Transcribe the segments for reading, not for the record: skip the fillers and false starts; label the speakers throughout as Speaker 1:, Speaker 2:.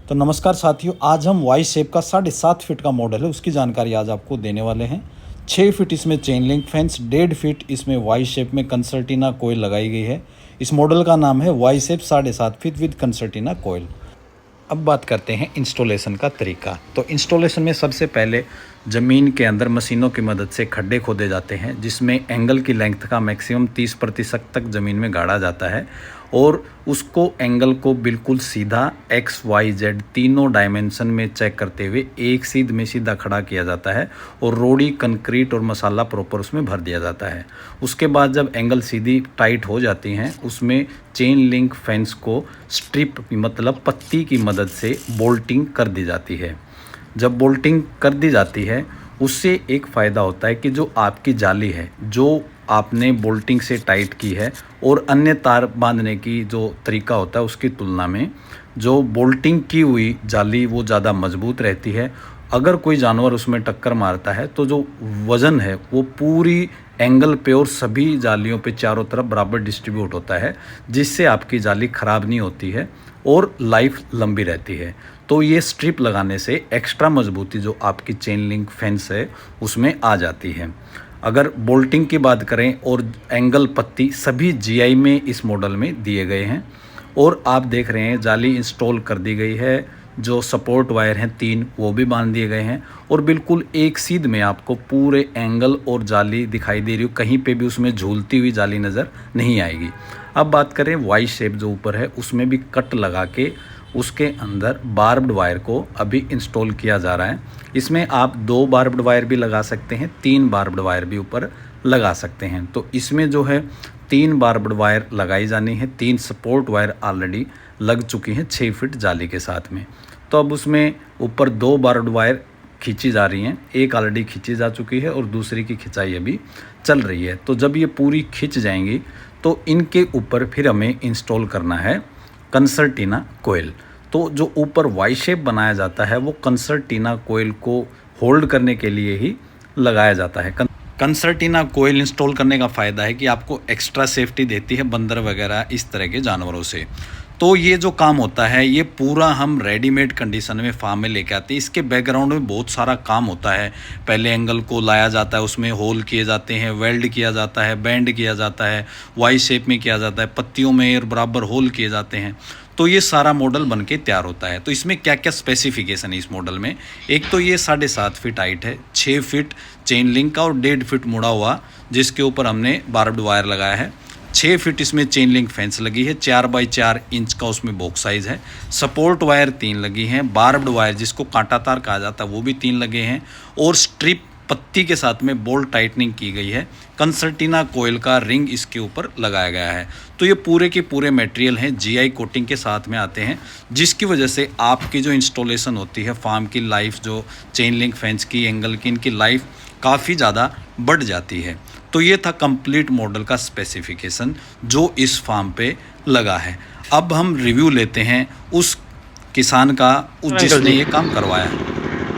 Speaker 1: तो नमस्कार साथियों, आज हम वाई शेप का 7.5 फीट का मॉडल है उसकी जानकारी आज आपको देने वाले हैं। 6 फीट इसमें चेन लिंक फेंस, 1.5 फीट इसमें वाई शेप में कंसर्टिना कोयल लगाई गई है। इस मॉडल का नाम है Y shape 7.5 feet with concertina coil. अब बात करते हैं इंस्टॉलेशन का तरीका। तो इंस्टॉलेशन में सबसे पहले ज़मीन के अंदर मशीनों की मदद से खड्डे खोदे जाते हैं, जिसमें एंगल की लेंथ का मैक्सिमम 30% तक ज़मीन में गाड़ा जाता है और उसको एंगल को बिल्कुल सीधा एक्स वाई जेड तीनों डायमेंशन में चेक करते हुए एक सीध में सीधा खड़ा किया जाता है और रोड़ी, कंक्रीट और मसाला प्रॉपर उसमें भर दिया जाता है। उसके बाद जब एंगल सीधी टाइट हो जाती हैं, उसमें चेन लिंक फेंस को स्ट्रिप मतलब पत्ती की मदद से बोल्टिंग कर दी जाती है। जब बोल्टिंग कर दी जाती है, उससे एक फ़ायदा होता है कि जो आपकी जाली है, जो आपने बोल्टिंग से टाइट की है और अन्य तार बांधने की जो तरीका होता है उसकी तुलना में जो बोल्टिंग की हुई जाली वो ज़्यादा मजबूत रहती है। अगर कोई जानवर उसमें टक्कर मारता है तो जो वज़न है वो पूरी एंगल पे और सभी जालियों पे चारों तरफ बराबर डिस्ट्रीब्यूट होता है, जिससे आपकी जाली ख़राब नहीं होती है और लाइफ लंबी रहती है। तो ये स्ट्रिप लगाने से एक्स्ट्रा मजबूती जो आपकी चेन लिंक फेंस है उसमें आ जाती है। अगर बोल्टिंग की बात करें और एंगल पत्ती सभी जीआई में इस मॉडल में दिए गए हैं और आप देख रहे हैं जाली इंस्टॉल कर दी गई है। जो सपोर्ट वायर हैं 3 वो भी बांध दिए गए हैं और बिल्कुल एक सीध में आपको पूरे एंगल और जाली दिखाई दे रही हो, कहीं पे भी उसमें झूलती हुई जाली नज़र नहीं आएगी। अब बात करें वाई शेप जो ऊपर है उसमें भी कट लगा के उसके अंदर बार्ब्ड वायर को अभी इंस्टॉल किया जा रहा है। इसमें आप 2 बार्ब्ड वायर भी लगा सकते हैं, 3 बार्ब्ड वायर भी ऊपर लगा सकते हैं। तो इसमें जो है 3 बार्ब्ड वायर लगाई जानी है, 3 सपोर्ट वायर ऑलरेडी लग चुकी हैं 6 फीट जाली के साथ में। तो अब उसमें ऊपर 2 बार्ब्ड वायर खींची जा रही हैं, एक ऑलरेडी खींची जा चुकी है और दूसरी की खिंचाई अभी चल रही है। तो जब ये पूरी खिंच जाएंगी तो इनके ऊपर फिर हमें इंस्टॉल करना है कंसर्टिना कोयल। तो जो ऊपर वाई शेप बनाया जाता है वो कंसर्टिना कोयल को होल्ड करने के लिए ही लगाया जाता है। कंसर्टिना कोयल इंस्टॉल करने का फ़ायदा है कि आपको एक्स्ट्रा सेफ्टी देती है बंदर वगैरह इस तरह के जानवरों से। तो ये जो काम होता है ये पूरा हम रेडीमेड कंडीशन में फार्म में लेके आते हैं। इसके बैकग्राउंड में बहुत सारा काम होता है। पहले एंगल को लाया जाता है, उसमें होल किए जाते हैं, वेल्ड किया जाता है, बेंड किया जाता है, वाई शेप में किया जाता है, पत्तियों में और बराबर होल किए जाते हैं। तो ये सारा मॉडल बन के तैयार होता है। तो इसमें क्या क्या स्पेसिफिकेशन है इस मॉडल में? एक तो ये 7.5 फीट हाइट है, 6 फीट चेन लिंक का और 1.5 फीट मुड़ा हुआ जिसके ऊपर हमने बार्ब्ड वायर लगाया है। 6 फीट इसमें चेन लिंक फेंस लगी है, 4 बाई 4 इंच का उसमें बॉक्स साइज़ है। सपोर्ट वायर 3 लगी हैं, बार्ब्ड वायर जिसको कांटा तार कहा जाता है वो भी 3 लगे हैं और स्ट्रिप पत्ती के साथ में बोल्ट टाइटनिंग की गई है। कंसर्टिना कोयल का रिंग इसके ऊपर लगाया गया है। तो ये पूरे के पूरे मटेरियल हैं, जीआई कोटिंग के साथ में आते हैं, जिसकी वजह से आपकी जो इंस्टॉलेशन होती है फार्म की लाइफ, जो चेन लिंक फेंस की, एंगल की, इनकी लाइफ काफ़ी ज़्यादा बढ़ जाती है। तो ये था कंप्लीट मॉडल का स्पेसिफिकेशन जो इस फार्म पे लगा है। अब हम रिव्यू लेते हैं उस किसान का जिसने ये काम करवाया है।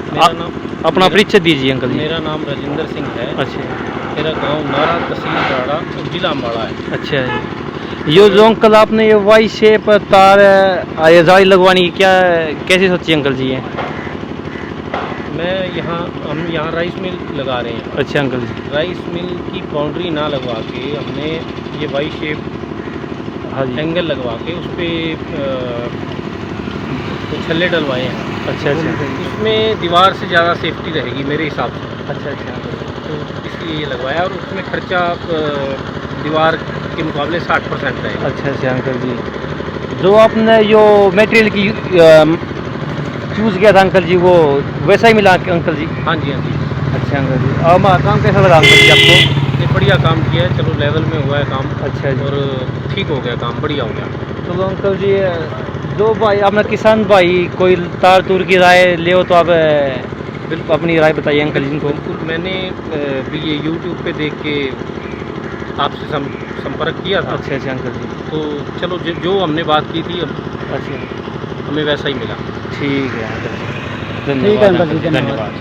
Speaker 2: मेरा नाम
Speaker 3: अपना परिचय दीजिए अंकल जी।
Speaker 2: मेरा नाम राजेंद्र सिंह है।
Speaker 3: अच्छा।
Speaker 2: मेरा गांव नारा, तहसील राड़ा, जिला अम्बाड़ा है।
Speaker 3: अच्छा जी। ये जो अंकल आपने ये वाई शेप तार जाली लगवानी की क्या कैसे सोची अंकल जी ये?
Speaker 2: हम यहाँ राइस मिल लगा रहे हैं।
Speaker 3: अच्छा अंकल जी।
Speaker 2: राइस मिल की बाउंड्री ना लगवा के हमने ये वाई शेप
Speaker 3: हाँ जी
Speaker 2: एंगल लगवा के उस पर छल्ले डलवाए हैं।
Speaker 3: अच्छा अच्छा।
Speaker 2: इसमें दीवार से ज़्यादा सेफ्टी रहेगी मेरे हिसाब से,
Speaker 3: अच्छा अच्छा
Speaker 2: तो इसलिए ये लगवाया और उसमें खर्चा दीवार के मुकाबले 60% रहेगा।
Speaker 3: अच्छा अच्छा अंकल जी। जो आपने जो मटेरियल की चूज़ किया था अंकल जी वो वैसा ही मिला अंकल जी?
Speaker 2: हाँ जी, हाँ जी।
Speaker 3: अच्छा अंकल जी। अब हमारा काम कैसा लगा अंकल जी आपको?
Speaker 2: ये बढ़िया काम किया है, चलो लेवल में हुआ है काम।
Speaker 3: अच्छा जी।
Speaker 2: और ठीक हो गया काम, बढ़िया हो गया।
Speaker 3: तो अंकल जी जो भाई अपना किसान भाई कोई तार तूर की राय ले हो तो आप बिल्कुल अपनी राय बताइए अंकल जी को।
Speaker 2: बिल्कुल, मैंने भी ये यूट्यूब पे देख के आपसे संपर्क किया था।
Speaker 3: अच्छा अच्छा अंकल जी।
Speaker 2: तो चलो जो हमने बात की थी
Speaker 3: अच्छा
Speaker 2: हमें वैसा ही मिला।
Speaker 3: ठीक है अंकल जी,
Speaker 2: ठीक है अंकल जी,
Speaker 3: धन्यवाद।